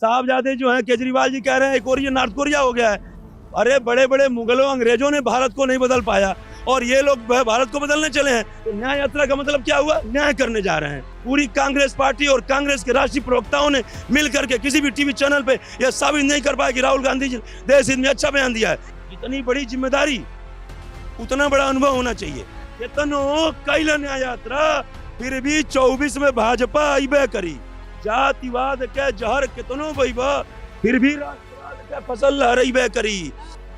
साहबजादे जो हैं, केजरीवाल जी कह रहे हैं एक और ये नॉर्थ कोरिया हो गया है। अरे बड़े बड़े मुगलों अंग्रेजों ने भारत को नहीं बदल पाया और ये लोग भारत को बदलने चले हैं। तो न्याय यात्रा का मतलब क्या हुआ? न्याय करने जा रहे हैं। पूरी कांग्रेस पार्टी और कांग्रेस के राष्ट्रीय प्रवक्ताओं ने मिल करके किसी भी टीवी चैनल पे यह साबित नहीं कर पाया कि राहुल गांधी जी देश हित में अच्छा बयान दिया है। इतनी बड़ी जिम्मेदारी, उतना बड़ा अनुभव होना चाहिए। इतनो कैल न्याय यात्रा फिर भी 24 में भाजपा अइबे करी। जातिवाद के जहर कितनो बइबा फिर भी राष्ट्रवाद के फसल लहराइबे करी।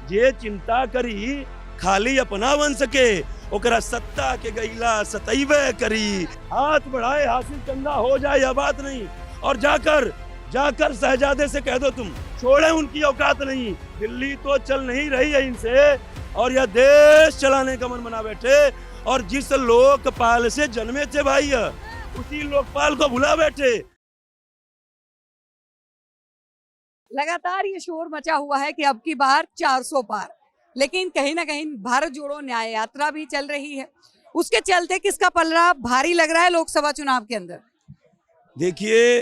जे चिंता करी खाली अपना वंश के ओकरा सत्ता के गईला सतैबे करी। हाथ बढ़ाए हासिल चंदा हो जाए यह बात नहीं। और जाकर शहजादे से कह दो तुम छोड़े उनकी औकात नहीं। दिल्ली तो चल नहीं रही है इनसे और यह देश चलाने का मन बना बैठे। और जिस लोकपाल से जन्मे थे भाई उसी लोकपाल को भुला बैठे। लगातार ये शोर मचा हुआ है कि अब की बार 400 पार, लेकिन कहीं ना कहीं भारत जोड़ो न्याय यात्रा भी चल रही है। उसके चलते किसका पलड़ा भारी लग रहा है लोकसभा चुनाव के अंदर? देखिए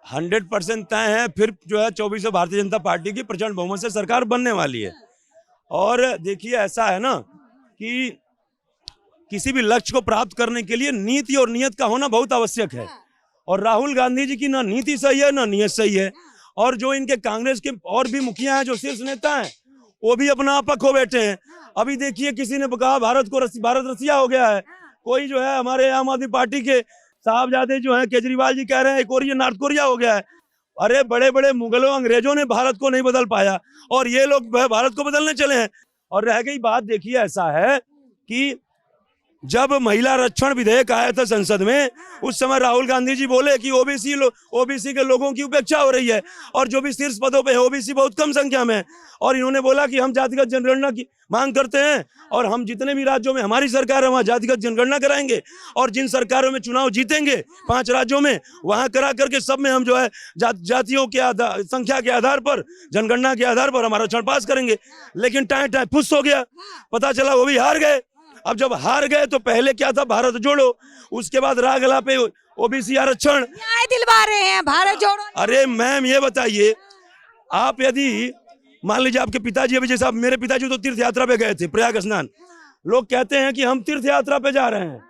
100% तय है। फिर जो है 24 में भारतीय जनता पार्टी की प्रचंड बहुमत से सरकार बनने वाली है। और देखिए ऐसा है ना कि किसी भी लक्ष्य को प्राप्त करने के लिए नीति और नियत का होना बहुत आवश्यक है। और राहुल गांधी जी की ना नीति सही है ना नियत सही है। और जो इनके कांग्रेस के और भी मुखिया हैं, जो शीर्ष नेता हैं, वो भी अपना आपा खो बैठे हैं। अभी देखिए किसी ने कहा भारत रसिया हो गया है। कोई जो है हमारे आम आदमी पार्टी के साहबजादे जो हैं, केजरीवाल जी कह रहे हैं एक और ये नॉर्थ कोरिया हो गया है। अरे बड़े बड़े मुगलों अंग्रेजों ने भारत को नहीं बदल पाया और ये लोग भारत को बदलने चले हैं। और रह गई बात, देखिए ऐसा है कि जब महिला आरक्षण विधेयक आया था संसद में, उस समय राहुल गांधी जी बोले कि ओबीसी के लोगों की उपेक्षा हो रही है और जो भी शीर्ष पदों पे है ओबीसी बहुत कम संख्या में है। और इन्होंने बोला कि हम जातिगत जनगणना की मांग करते हैं और हम जितने भी राज्यों में हमारी सरकार है वहाँ जातिगत जनगणना कराएंगे। और जिन सरकारों में चुनाव जीतेंगे 5 राज्यों में, वहाँ करा करके सब में हम जो है जातियों के संख्या के आधार पर, जनगणना के आधार पर हमारा आरक्षण पास करेंगे। लेकिन टाइम फुस हो गया, पता चला वो भी हार गए। अब जब हार गए तो पहले क्या था? भारत जोड़ो, उसके बाद रागला पे ओबीसी आरक्षण न्याय दिलवा रहे हैं भारत जोड़ो। अरे मैम ये बताइए, आप यदि मान लीजिए आपके पिताजी, अभी जैसे मेरे पिताजी तो तीर्थ यात्रा पे गए थे प्रयाग स्नान, लोग कहते हैं कि हम तीर्थ यात्रा पे जा रहे हैं,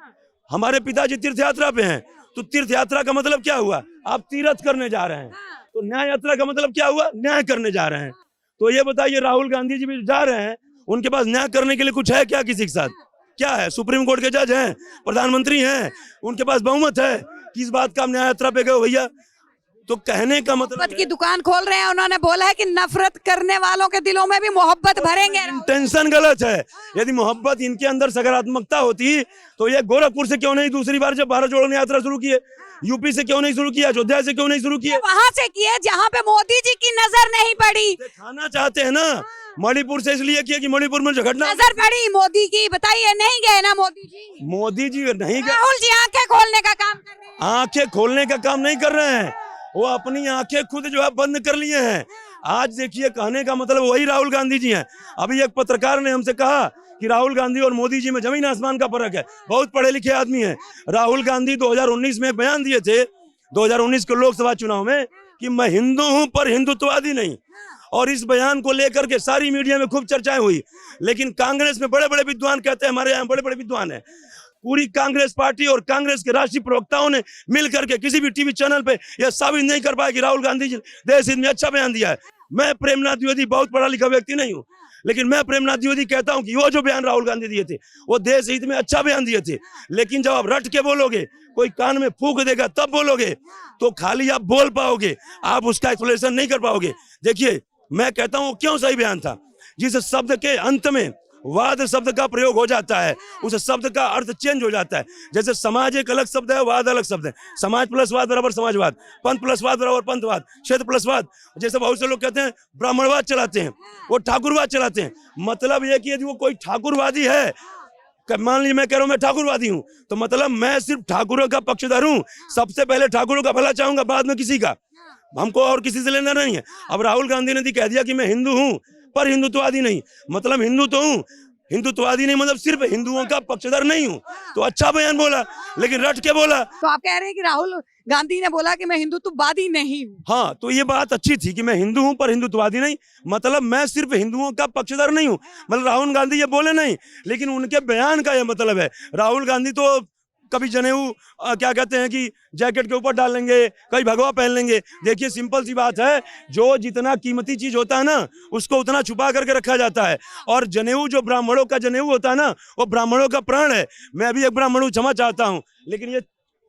हमारे पिताजी तीर्थ यात्रा पे हैं। तो तीर्थ यात्रा का मतलब क्या हुआ? आप तीर्थ करने जा रहे हैं। तो न्याय यात्रा का मतलब क्या हुआ? न्याय करने जा रहे हैं। तो ये बताइए राहुल गांधी जी भी जा रहे हैं, उनके पास न्याय करने के लिए कुछ है क्या? किसी के साथ क्या है? सुप्रीम कोर्ट के जज हैं, प्रधानमंत्री हैं, उनके पास बहुमत है। किस बात का न्याय यात्रा पे गए भैया? तो कहने का मतलब की दुकान खोल रहे हैं। उन्होंने बोला है कि नफरत करने वालों के दिलों में भी मोहब्बत भरेंगे। टेंशन गलत है। यदि मोहब्बत इनके अंदर सकारात्मकता होती तो ये गोरखपुर से क्यों नहीं दूसरी बार जब भारत जोड़ो यात्रा शुरू की है, यूपी से क्यों नहीं शुरू किया, अयोध्या से क्यों नहीं शुरू किया? वहां से किए जहां पे मोदी जी की नजर नहीं पड़ी। खाना चाहते हैं ना, मणिपुर से इसलिए किया कि मणिपुर में झगड़ना नजर पड़ी मोदी की। बताइए नहीं गए ना मोदी जी? मोदी जी नहीं गए। राहुल जी आंखें खोलने का काम कर रहे हैं। आंखें खोलने का काम नहीं कर रहे हैं, वो अपनी आंखें खुद जो है बंद कर लिए हैं। आज देखिए कहने का मतलब वही राहुल गांधी जी हैं। अभी एक पत्रकार ने हमसे कहा कि राहुल गांधी और मोदी जी में जमीन आसमान का फर्क है। बहुत पढ़े लिखे आदमी हैं। राहुल गांधी 2019 में एक बयान दिए थे, 2019 के लोकसभा चुनाव में, कि मैं हिंदू हूं पर हिंदुत्ववादी नहीं। और इस बयान को लेकर के सारी मीडिया में खूब चर्चाएं हुई। लेकिन कांग्रेस में बड़े बड़े विद्वान कहते हैं, हमारे यहाँ बड़े बड़े विद्वान हैं, पूरी कांग्रेस पार्टी और कांग्रेस के राष्ट्रीय प्रवक्ताओं ने मिल करके किसी भी टीवी चैनल पे यह साबित नहीं कर पाया कि राहुल गांधी जी देश हित में अच्छा बयान दिया है। मैं प्रेमनाथ द्विवेदी बहुत पढ़ा लिखा व्यक्ति नहीं हूँ, लेकिन मैं प्रेमनाथ द्विवेदी कहता हूँ कि वो जो बयान राहुल गांधी दिए थे वो देश हित में अच्छा बयान दिए थे। लेकिन जब आप रट के बोलोगे, कोई कान में फूंक देगा तब बोलोगे, तो खाली आप बोल पाओगे, आप उसका एक्सप्लेनेशन नहीं कर पाओगे। देखिए मैं कहता हूँ क्यों सही बयान था। जिस शब्द के अंत में वाद शब्द का प्रयोग हो जाता है, उस शब्द का अर्थ चेंज हो जाता है। जैसे समाज एक अलग शब्द है, वाद अलग शब्द है। समाज प्लस वाद बराबर समाजवाद, पंथ प्लस वाद बराबर पंथवाद, क्षेत्र प्लस वाद। जैसे बहुत से लोग कहते हैं ब्राह्मणवाद चलाते हैं, वो ठाकुरवाद चलाते हैं। मतलब ये कि यदि वो कोई ठाकुरवादी है, मान लीजिए मैं कह रहा हूँ मैं ठाकुरवादी हूँ, तो मतलब मैं सिर्फ ठाकुरों का पक्षधर हूँ। सबसे पहले ठाकुरों का भला चाहूंगा, बाद में किसी का। हमको और किसी से लेना नहीं है। अब राहुल गांधी ने कह दिया कि मैं हिंदू हूँ पर हिंदुत्ववादी नहीं। मतलब हिंदू तो हूँ, हिंदुत्ववादी नहीं मतलब सिर्फ हिंदुओं का पक्षधर नहीं हूँ। तो अच्छा बयान बोला, लेकिन रट के बोला। तो आप कह रहे हैं कि राहुल गांधी ने बोला कि मैं हिंदुत्ववादी नहीं हूँ। हाँ, तो ये बात अच्छी थी कि मैं हिंदू हूं पर हिंदुत्ववादी नहीं, मतलब मैं सिर्फ हिंदुओं का पक्षधर नहीं हूं। मतलब राहुल गांधी ये बोले नहीं, लेकिन उनके बयान का ये मतलब है। राहुल गांधी तो कभी जनेऊ क्या कहते हैं कि जैकेट के ऊपर डाल लेंगे, कभी भगवा पहन लेंगे। देखिए सिंपल सी बात है, जो जितना कीमती चीज होता है ना उसको उतना छुपा करके रखा जाता है। और जनेऊ जो ब्राह्मणों का जनेऊ होता है ना, वो ब्राह्मणों का प्राण है। मैं भी एक ब्राह्मण हूं, क्षमा चाहता हूं, लेकिन ये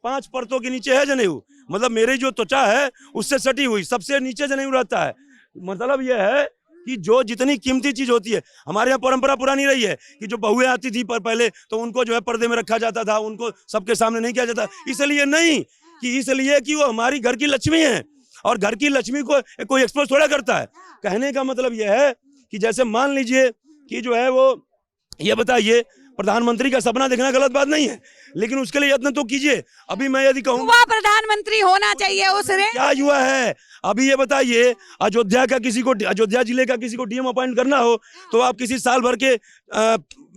5 परतों के नीचे है जनेऊ। मतलब मेरी जो त्वचा है उससे सटी हुई सबसे नीचे जनेऊ रहता है। मतलब यह है कि जो जितनी कीमती चीज होती है, हमारे यहाँ परंपरा पुरानी रही है कि जो बहुएं आती थी पर पहले तो उनको जो है पर्दे में रखा जाता था, उनको सबके सामने नहीं किया जाता। इसलिए नहीं कि इसलिए कि वो हमारी घर की लक्ष्मी है, और घर की लक्ष्मी को कोई एक्सपोज थोड़ा करता है। कहने का मतलब यह है कि जैसे मान लीजिए कि जो है वो, ये बताइए, प्रधानमंत्री का सपना देखना गलत बात नहीं है, लेकिन उसके लिए यत्न तो कीजिए। अभी मैं यदि कहूँ युवा प्रधानमंत्री होना चाहिए उस रेंज। क्या युवा है? अभी ये बताइए, अयोध्या जिले का किसी को डीएम अपॉइंट करना हो तो आप किसी साल भर के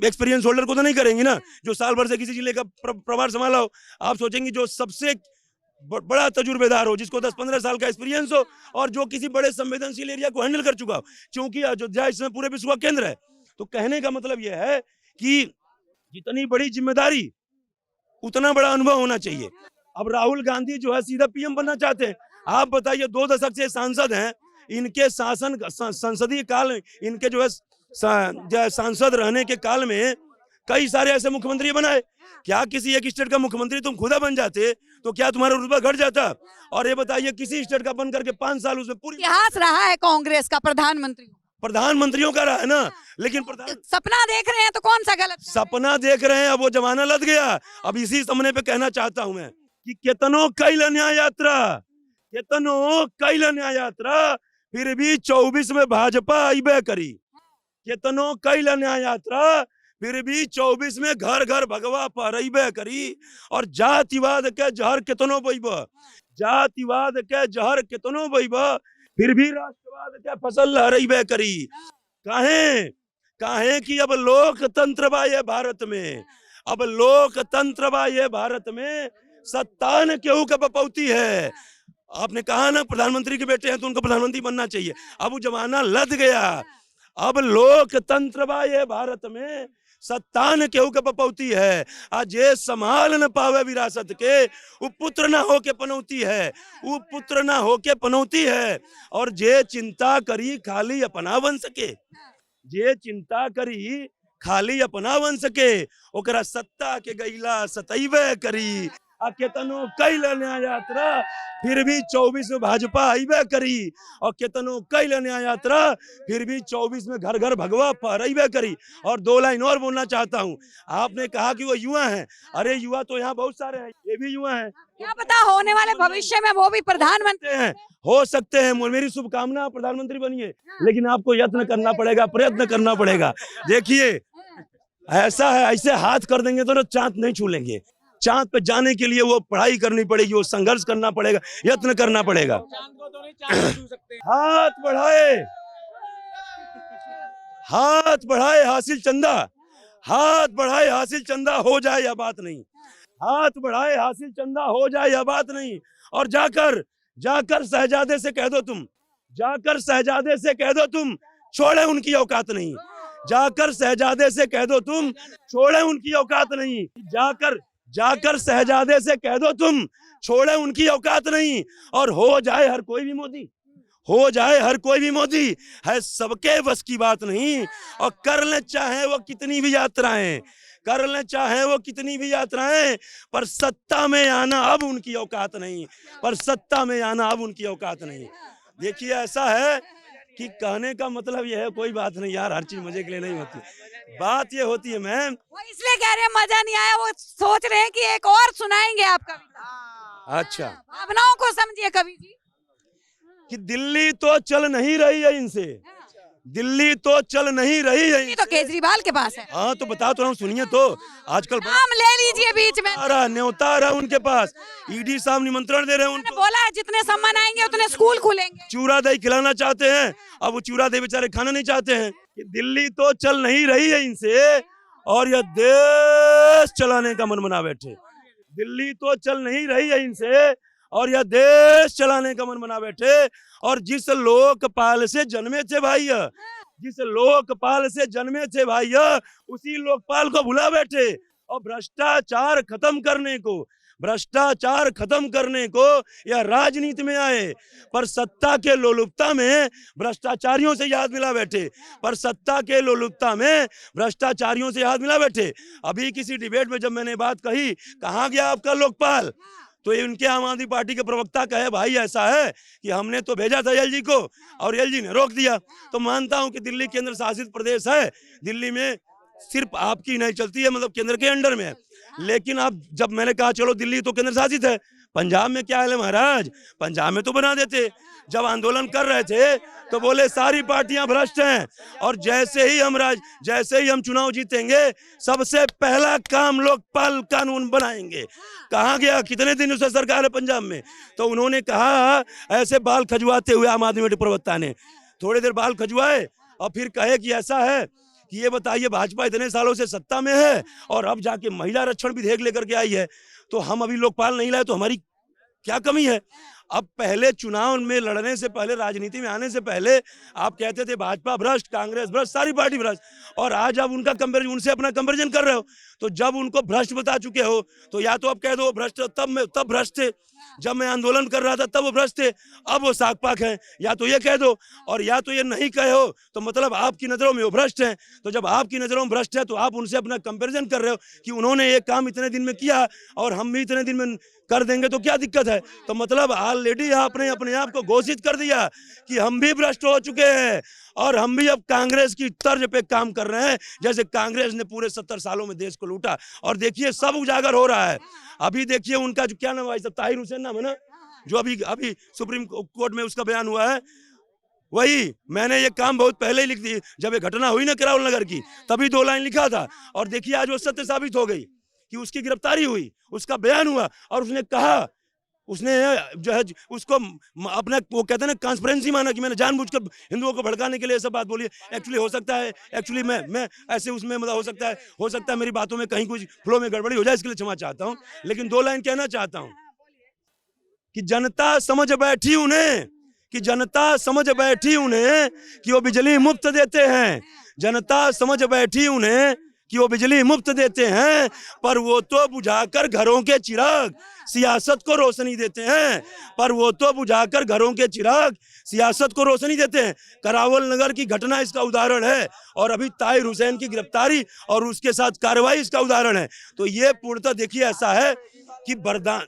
एक्सपीरियंस होल्डर को तो नहीं करेंगे ना, जो साल भर से किसी जिले का प्रभार संभाला हो। आप सोचेंगे जो सबसे बड़ा तजुर्बेदार हो, जिसको 10-15 साल का एक्सपीरियंस हो, और जो किसी बड़े संवेदनशील एरिया को हैंडल कर चुका हो, क्योंकि अयोध्या इसमें पूरे विश्व का केंद्र है। तो कहने का मतलब यह है कि जितनी बड़ी जिम्मेदारी उतना बड़ा अनुभव होना चाहिए। अब राहुल गांधी जो है सीधा पीएम बनना चाहते हैं। आप बताइए, 2 दशक से सांसद हैं, इनके शासन संसदीय काल, इनके जो है सांसद रहने के काल में कई सारे ऐसे मुख्यमंत्री बनाए। क्या किसी एक स्टेट का मुख्यमंत्री तुम खुदा बन जाते तो क्या तुम्हारा रुतबा घट जाता? और ये बताइए, किसी स्टेट का बन करके 5 साल उसमें पूरी इतिहास रहा है कांग्रेस का प्रधानमंत्रियों का रहा है ना, लेकिन सपना देख रहे हैं तो कौन सा गलत? सपना देख रहे हैं, अब वो जमाना लद गया। अब इसी समय पे कहना चाहता हूं मैं कि केतनो कैल न्याय यात्रा फिर भी 24 में भाजपा अबे करी। केतनो कैल न्याय यात्रा फिर भी 24 में घर घर भगवा फहरबे करी। और जातिवाद के जहर केतनो बइब, जातिवाद के जहर केतनो बइब, फिर भी राष्ट्रवाद के फसल लहराबे करी। काहे कि अब लोकतंत्र बा ये भारत में, अब लोकतंत्र बा ये भारत में, सत्ता न केहू का बपौती है। आपने कहा ना प्रधानमंत्री के बेटे हैं तो उनको प्रधानमंत्री बनना चाहिए। अब वो जमाना लद गया। अब लोकतंत्र बा ये भारत में, सत्ता न केहू के बपौती है। आज ये संभाल न पावे विरासत के, वो पुत्र ना होके पनौती है, वो पुत्र ना होके पनौती है। और जे चिंता करी खाली अपना बन सके, जे चिंता करी खाली अपना बन सके, ओकरा सत्ता के गईला सतैबे करी। आ केतनो कैल न्याय यात्रा फिर भी 24 में भाजपा अबे करी, और केतनो कैल न्याय यात्रा फिर भी 24 में घर घर भगवा फहरबे करी। और 2 लाइन और बोलना चाहता हूँ। आपने कहा कि वो युवा हैं, अरे युवा तो यहाँ बहुत सारे हैं, ये भी युवा हैं। क्या पता होने वाले भविष्य में वो भी प्रधानमंत्री हैं, हो सकते हैं। मेरी शुभकामना, प्रधानमंत्री बनिए, लेकिन आपको यत्न करना पड़ेगा, प्रयत्न करना पड़ेगा। देखिए ऐसा है, ऐसे हाथ कर देंगे तो चांद नहीं छू लेंगे। चांद पे जाने के लिए वो पढ़ाई करनी पड़ेगी, वो संघर्ष करना पड़ेगा, यत्न करना पड़ेगा। हाथ बढ़ाए, हाथ बढ़ाए हासिल चंदा, हाथ बढ़ाए हासिल चंदा, हो जाए या बात नहीं। हाथ बढ़ाए हासिल चंदा, हो जाए या बात नहीं। और जाकर शहजादे से कह दो तुम, जाकर शहजादे से कह दो तुम, छोड़े उनकी औकात नहीं। जाकर शहजादे से कह दो तुम, छोड़े उनकी औकात नहीं। जाकर शहजादे से कह दो तुम, छोड़े उनकी औकात नहीं। और हो जाए हर कोई भी मोदी, हो जाए हर कोई भी मोदी, है सबके बस की बात नहीं। और कर ले चाहे वो कितनी भी यात्राएं, कर ले चाहे वो कितनी भी यात्राएं, पर सत्ता में आना अब उनकी औकात नहीं, पर सत्ता में आना अब उनकी औकात नहीं। देखिए ऐसा है कि कहने का मतलब यह है, कोई बात नहीं यार, हर चीज मजे के लिए नहीं होती। बात ये होती है मैम, वो इसलिए कह रहे हैं मजा नहीं आया, वो सोच रहे हैं कि एक और सुनाएंगे आप कविता। अच्छा, भावनाओं को समझिए कवि जी। कि दिल्ली तो चल नहीं रही है इनसे, दिल्ली तो चल नहीं रही है। ये तो केजरीवाल के पास है। हाँ तो बता तो रहा हूँ, सुनिए तो। आजकल नाम ले लीजिए बीच में। आ रहा न्योता आ रहा है उनके पास, ईडी साहब निमंत्रण दे रहे हैं उन्होंने उनको, बोला है जितने सम्मान आएंगे उतने स्कूल खुलेंगे। चूड़ा दही खिलाना चाहते हैं। अब वो चूड़ा दही बेचारे खाना नहीं चाहते हैं। कि दिल्ली तो चल नहीं रही है इनसे, और यह देश चलाने का मन बना बैठे। दिल्ली तो चल नहीं रही है इनसे, और यह देश चलाने का मन बना बैठे। और जिस लोकपाल से जन्मे थे भाई, जिस लोकपाल से जन्मे थे भाई, उसी लोकपाल को भुला बैठे। और भ्रष्टाचार खत्म करने को, भ्रष्टाचार खत्म करने को यह राजनीति में आए, पर सत्ता के लोलुपता में भ्रष्टाचारियों से याद मिला बैठे, पर सत्ता के लोलुपता में भ्रष्टाचारियों से याद मिला बैठे। अभी किसी डिबेट में जब मैंने बात कही, कहाँ गया आपका लोकपाल, तो ये उनके आम आदमी पार्टी के प्रवक्ता कहे भाई ऐसा है कि हमने तो भेजा था एलजी को और एलजी ने रोक दिया। तो मानता हूं कि दिल्ली केंद्र शासित प्रदेश है, दिल्ली में सिर्फ आपकी नहीं चलती है, मतलब केंद्र के अंडर में है। लेकिन अब जब मैंने कहा चलो दिल्ली तो केंद्र शासित है, पंजाब में क्या है महाराज, पंजाब में तो बना देते। जब आंदोलन कर रहे थे तो बोले सारी पार्टियां भ्रष्ट हैं, और जैसे ही हम चुनाव जीतेंगे सबसे पहला काम लोकपाल कानून बनाएंगे। कहाँ गया, कितने दिन उससे सरकार है पंजाब में। तो उन्होंने कहा, ऐसे बाल खजवाते हुए आम आदमी पार्टी प्रवक्ता ने थोड़ी देर बाल खजवाए और फिर कहे कि ऐसा है कि ये बताइए भाजपा इतने सालों से सत्ता में है और अब जाके महिला आरक्षण विधेयक लेकर के आई है, तो हम अभी लोकपाल नहीं लाए तो हमारी क्या कमी है। अब पहले चुनाव में लड़ने से पहले, राजनीति में आने से पहले आप कहते थे भाजपा भ्रष्ट, कांग्रेस भ्रष्ट, सारी पार्टी भ्रष्ट, और आज आप उनका कंपैरिजन, उनसे अपना कंपैरिजन कर रहे हो। तो जब उनको भ्रष्ट बता चुके हो तो या तो अब कह दो भ्रष्ट, तब भ्रष्ट थे, जब मैं आंदोलन कर रहा था तब वो भ्रष्ट थे, अब वो साग पाक है, या तो ये कह दो। और या तो ये नहीं कहे हो तो मतलब आपकी नजरों में वो भ्रष्ट हैं। तो जब आपकी नजरों में भ्रष्ट है तो आप उनसे अपना कंपैरिजन कर रहे हो कि उन्होंने ये काम इतने दिन में किया और हम भी इतने दिन में कर देंगे, तो क्या दिक्कत है। तो मतलब ऑलरेडी आपने अपने आप को घोषित कर दिया कि हम भी भ्रष्ट हो चुके हैं और हम भी अब कांग्रेस की तर्ज पे काम कर रहे हैं, जैसे कांग्रेस ने पूरे 70 सालों में देश को लूटा। और देखिए सब उजागर हो रहा है। अभी देखिए उनका जो क्या नाम है, ताहिर हुसैन नाम है ना, जो अभी सुप्रीम कोर्ट में उसका बयान हुआ है, वही मैंने ये काम बहुत पहले ही लिख दी, जब ये घटना हुई ना करावल नगर की, तभी 2 लाइन लिखा था। और देखिए आज वो सत्य साबित हो गई कि उसकी गिरफ्तारी हुई, उसका बयान हुआ, और उसने कहा, उसने जो है उसको अपना वो कहते हैं ना ट्रांसपेरेंसी माना कि मैंने जानबूझकर हिंदुओं को भड़काने के लिए सब बात बोली। एक्चुअली हो सकता है, एक्चुअली मैं ऐसे उसमें मतलब हो सकता है मेरी बातों में कहीं कुछ फ्लो में गड़बड़ी हो जाए, इसके लिए क्षमा चाहता हूँ। लेकिन 2 लाइन कहना चाहता हूँ कि जनता समझ बैठी उन्हें, कि जनता समझ बैठी उन्हें कि वो बिजली मुफ्त देते हैं, जनता समझ बैठी उन्हें कि वो बिजली मुफ्त देते हैं, पर वो तो बुझाकर घरों के चिराग सियासत को रोशनी देते हैं, पर वो तो बुझाकर घरों के चिराग सियासत को रोशनी देते हैं। करावल नगर की घटना इसका उदाहरण है, और अभी ताहिर हुसैन की गिरफ्तारी और उसके साथ कार्रवाई इसका उदाहरण है। तो ये पूर्णतः देखिए ऐसा है कि वरदान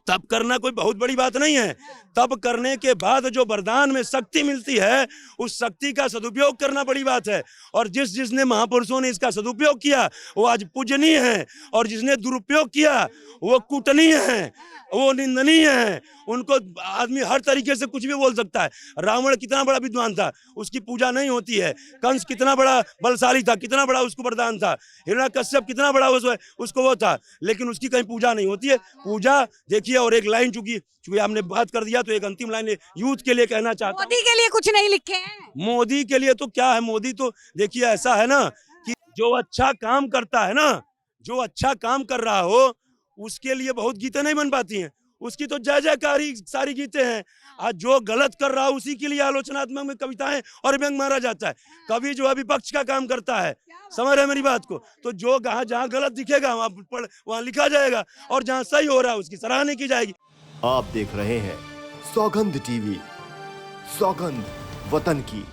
तब करना कोई बहुत बड़ी बात नहीं है, तब करने के बाद जो वरदान में शक्ति मिलती है उस शक्ति का सदुपयोग करना बड़ी बात है। और जिसने महापुरुषों ने इसका सदुपयोग किया वो आज पूजनीय है, और जिसने दुरुपयोग किया वो कुटनीय है, वो निंदनीय है। उनको आदमी हर तरीके से कुछ भी बोल सकता है। रावण कितना बड़ा विद्वान था, उसकी पूजा नहीं होती है। कंस कितना बड़ा बलशाली था, कितना बड़ा उसको वरदान था। हिरण्यकश्यप कितना बड़ा उसको वो था, लेकिन उसकी कहीं पूजा नहीं होती है। पूजा देखिए, और एक लाइन चूंकि आपने बात कर दिया तो एक अंतिम लाइन यूथ के लिए कहना चाहता हूं। मोदी के लिए कुछ नहीं लिखे हैं। मोदी के लिए तो क्या है, मोदी तो देखिए ऐसा है ना कि जो अच्छा काम करता है ना, जो अच्छा काम कर रहा हो उसके लिए बहुत गीतें नहीं बन पाती हैं, उसकी तो जय जयकारी सारी गीतें हैं। आज जो गलत कर रहा है उसी के लिए आलोचनात्मक में कविताएं और व्यंग मारा जाता है। कभी जो है विपक्ष का काम करता है, समझ रहे मेरी बात को, तो जो जहाँ गलत दिखेगा वहाँ लिखा जाएगा, और जहाँ सही हो रहा है उसकी सराहना की जाएगी। आप देख रहे हैं सौगंध टीवी, सौगंध वतन की।